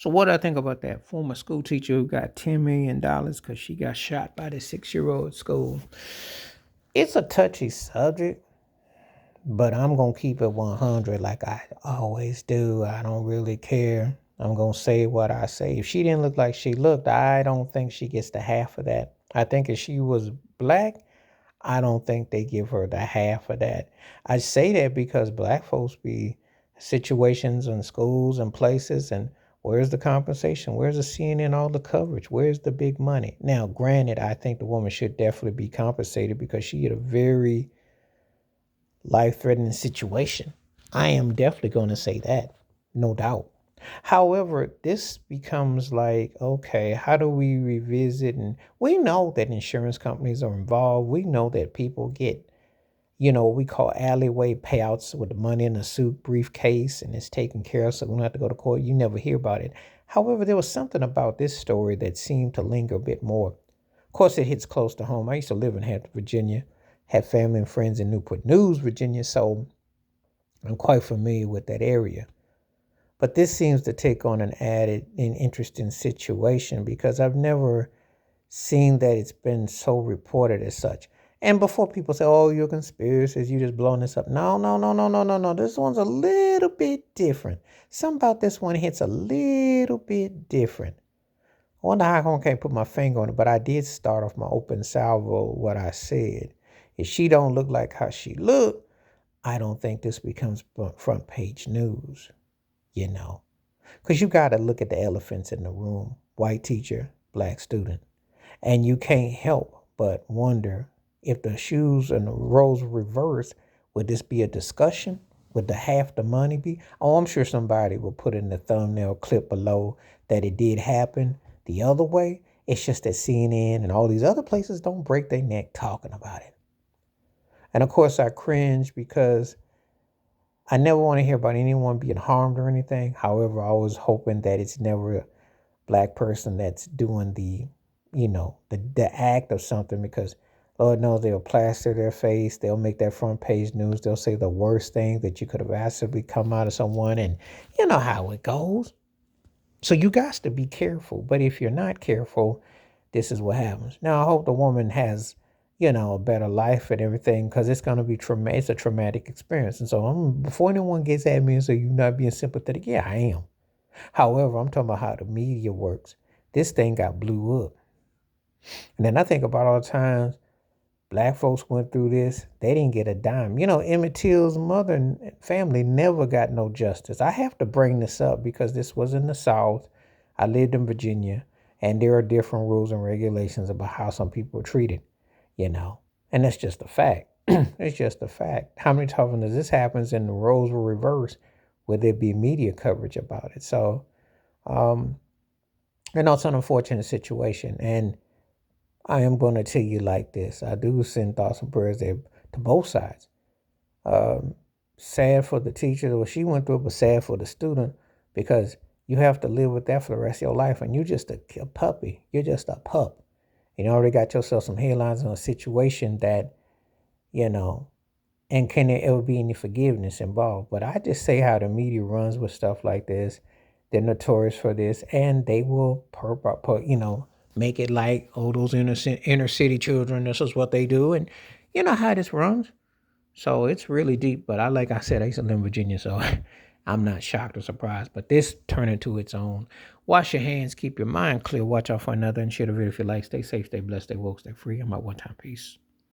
So what do I think about that former school teacher who got $10 million because she got shot by the 6-year-old at school? It's a touchy subject, but I'm gonna keep it 100 like I always do. I don't really care. I'm gonna say what I say. If she didn't look like she looked, I don't think she gets the half of that. I think if she was black, I don't think they give her the half of that. I say that because black folks be situations in schools and places, and where's the compensation? Where's the CNN, all the coverage? Where's the big money? Now, granted, I think the woman should definitely be compensated because she had a very life-threatening situation. I am definitely going to say that, no doubt. However, this becomes like, okay, how do we revisit? And we know that insurance companies are involved. We know that people get, what we call alleyway payouts with the money in a suit briefcase and it's taken care of, so we don't have to go to court. You never hear about it. However, there was something about this story that seemed to linger a bit more. Of course, it hits close to home. I used to live in Hampton, Virginia, had family and friends in Newport News, Virginia, so I'm quite familiar with that area. But this seems to take on an added and interesting situation because I've never seen that it's been so reported as such. And before people say, oh, you're conspiracies, you just blowing this up. No, no, no, no, no, no, no. This one's a little bit different. Something about this one hits a little bit different. I wonder how I can't put my finger on it, but I did start off my open salvo what I said. If she don't look like how she look, I don't think this becomes front page news, you know. Because you got to look at the elephants in the room. White teacher, black student. And you can't help but wonder if the shoes and the roles were reversed, would this be a discussion? Would the half the money be? Oh, I'm sure somebody will put in the thumbnail clip below that it did happen the other way. It's just that CNN and all these other places don't break their neck talking about it. And of course, I cringe because I never want to hear about anyone being harmed or anything. However, I was hoping that it's never a black person that's doing the act of something, because Lord knows they'll plaster their face. They'll make that front page news. They'll say the worst thing that you could have possibly come out of someone. And you know how it goes. So you got to be careful. But if you're not careful, this is what happens. Now, I hope the woman has, a better life and everything, because it's going to be traumatic. It's a traumatic experience. And so before anyone gets at me and say you're not being sympathetic, yeah, I am. However, I'm talking about how the media works. This thing got blew up. And then I think about all the times black folks went through this. They didn't get a dime. Emmett Till's mother and family never got no justice. I have to bring this up because this was in the South. I lived in Virginia, and there are different rules and regulations about how some people are treated. And that's just a fact. It's just a fact. How many times does this happens and the roles were reversed? Would there be media coverage about it? So, it's an unfortunate situation. And I am going to tell you like this. I do send thoughts and prayers there to both sides. Sad for the teacher, what she went through, but sad for the student because you have to live with that for the rest of your life. And you're just a puppy. You're just a pup. You already got yourself some headlines on a situation that, and can there ever be any forgiveness involved? But I just say how the media runs with stuff like this. They're notorious for this, and they will make it like, oh, those inner city children, this is what they do. And you know how this runs. So it's really deep. But like I said, I used to live in Virginia, so I'm not shocked or surprised. But this turned into its own. Wash your hands, keep your mind clear, watch out for another, and share the video if you like. Stay safe, stay blessed, stay woke, stay free. I'm out one time. Peace.